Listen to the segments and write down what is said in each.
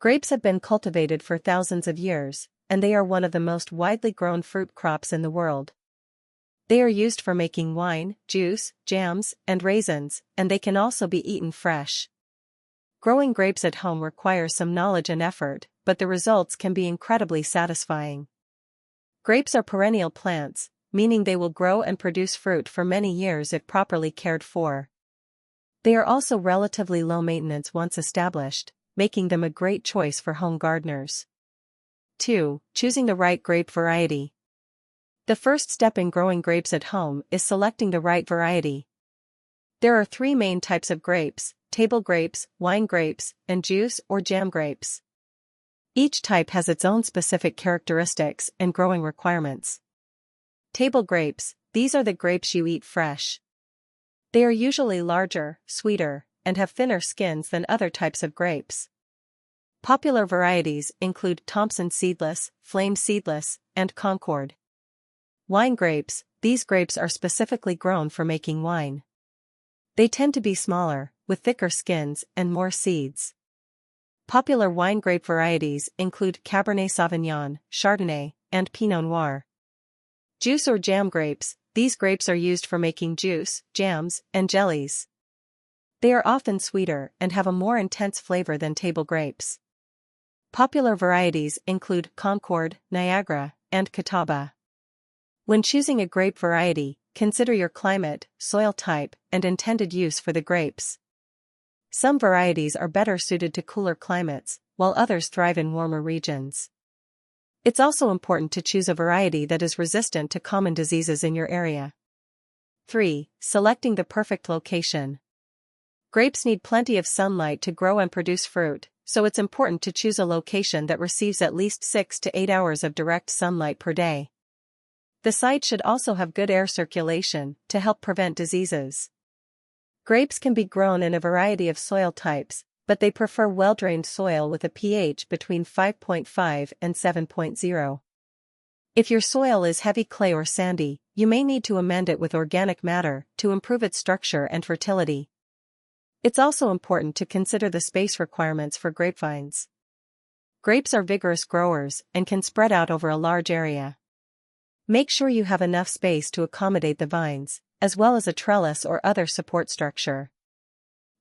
Grapes have been cultivated for thousands of years, and they are one of the most widely grown fruit crops in the world. They are used for making wine, juice, jams, and raisins, and they can also be eaten fresh. Growing grapes at home requires some knowledge and effort, but the results can be incredibly satisfying. Grapes are perennial plants, meaning they will grow and produce fruit for many years if properly cared for. They are also relatively low maintenance once established, making them a great choice for home gardeners. 2. Choosing the right grape variety. The first step in growing grapes at home is selecting the right variety. There are 3 main types of grapes: table grapes, wine grapes, and juice or jam grapes. Each type has its own specific characteristics and growing requirements. Table grapes, these are the grapes you eat fresh. They are usually larger, sweeter, and have thinner skins than other types of grapes. Popular varieties include Thompson seedless, Flame seedless, and Concord. Wine grapes, these grapes are specifically grown for making wine. They tend to be smaller, with thicker skins and more seeds. Popular wine grape varieties include Cabernet Sauvignon, Chardonnay, and Pinot Noir. Juice or jam grapes, these grapes are used for making juice, jams, and jellies. They are often sweeter and have a more intense flavor than table grapes. Popular varieties include Concord, Niagara, and Catawba. When choosing a grape variety, consider your climate, soil type, and intended use for the grapes. Some varieties are better suited to cooler climates, while others thrive in warmer regions. It's also important to choose a variety that is resistant to common diseases in your area. 3. Selecting the perfect location. Grapes need plenty of sunlight to grow and produce fruit, so it's important to choose a location that receives at least 6 to 8 hours of direct sunlight per day. The site should also have good air circulation to help prevent diseases. Grapes can be grown in a variety of soil types, but they prefer well-drained soil with a pH between 5.5 and 7.0. If your soil is heavy clay or sandy, you may need to amend it with organic matter to improve its structure and fertility. It's also important to consider the space requirements for grapevines. Grapes are vigorous growers and can spread out over a large area. Make sure you have enough space to accommodate the vines, as well as a trellis or other support structure.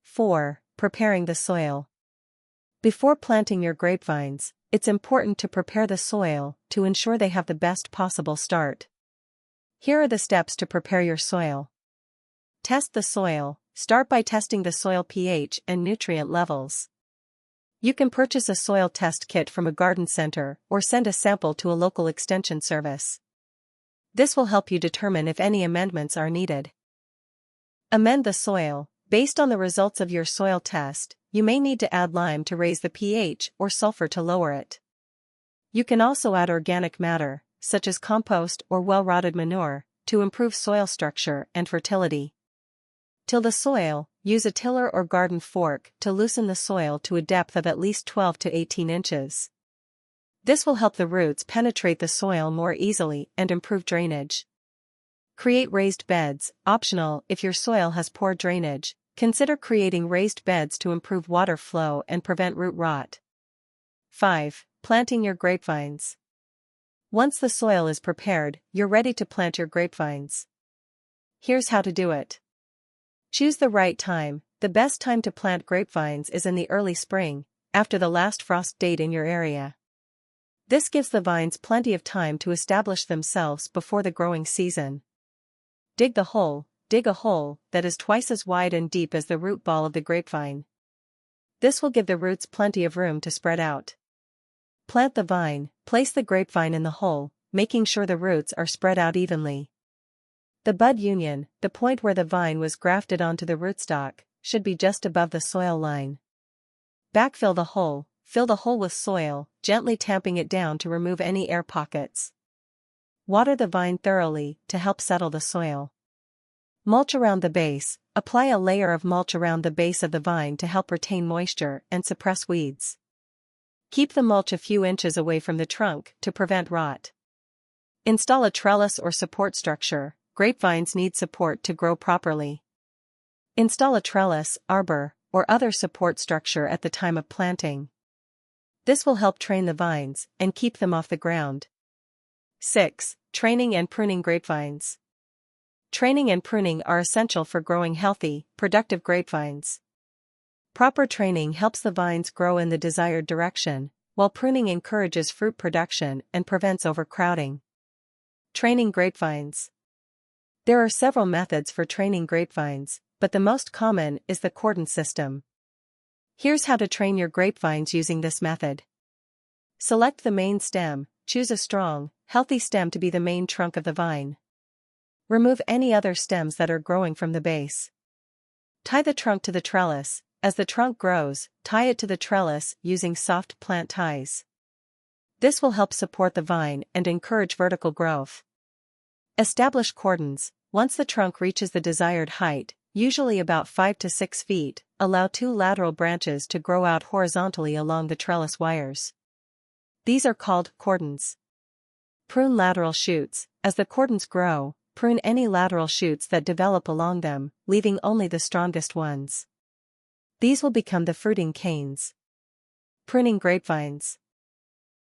4. Preparing the soil. Before planting your grapevines, it's important to prepare the soil to ensure they have the best possible start. Here are the steps to prepare your soil. Test the soil. Start by testing the soil pH and nutrient levels. You can purchase a soil test kit from a garden center or send a sample to a local extension service. This will help you determine if any amendments are needed. Amend the soil. Based on the results of your soil test, you may need to add lime to raise the pH or sulfur to lower it. You can also add organic matter, such as compost or well-rotted manure, to improve soil structure and fertility. Till the soil. Use a tiller or garden fork to loosen the soil to a depth of at least 12 to 18 inches. This will help the roots penetrate the soil more easily and improve drainage. Create raised beds. Optional if your soil has poor drainage. Consider creating raised beds to improve water flow and prevent root rot. 5. Planting your grapevines. Once the soil is prepared, you're ready to plant your grapevines. Here's how to do it. Choose the right time. The best time to plant grapevines is in the early spring, after the last frost date in your area. This gives the vines plenty of time to establish themselves before the growing season. Dig the hole. Dig a hole that is twice as wide and deep as the root ball of the grapevine. This will give the roots plenty of room to spread out. Plant the vine. Place the grapevine in the hole, making sure the roots are spread out evenly. The bud union, the point where the vine was grafted onto the rootstock, should be just above the soil line. Backfill the hole. Fill the hole with soil, gently tamping it down to remove any air pockets. Water the vine thoroughly to help settle the soil. Mulch around the base. Apply a layer of mulch around the base of the vine to help retain moisture and suppress weeds. Keep the mulch a few inches away from the trunk to prevent rot. Install a trellis or support structure. Grapevines need support to grow properly. Install a trellis, arbor, or other support structure at the time of planting. This will help train the vines and keep them off the ground. 6. Training and pruning grapevines. Training and pruning are essential for growing healthy, productive grapevines. Proper training helps the vines grow in the desired direction, while pruning encourages fruit production and prevents overcrowding. Training grapevines. There are several methods for training grapevines, but the most common is the cordon system. Here's how to train your grapevines using this method. Select the main stem, choose a strong, healthy stem to be the main trunk of the vine. Remove any other stems that are growing from the base. Tie the trunk to the trellis. As the trunk grows, tie it to the trellis using soft plant ties. This will help support the vine and encourage vertical growth. Establish cordons. Once the trunk reaches the desired height, usually about 5 to 6 feet, allow 2 lateral branches to grow out horizontally along the trellis wires. These are called cordons. Prune lateral shoots. As the cordons grow, prune any lateral shoots that develop along them, leaving only the strongest ones. These will become the fruiting canes. Pruning grapevines.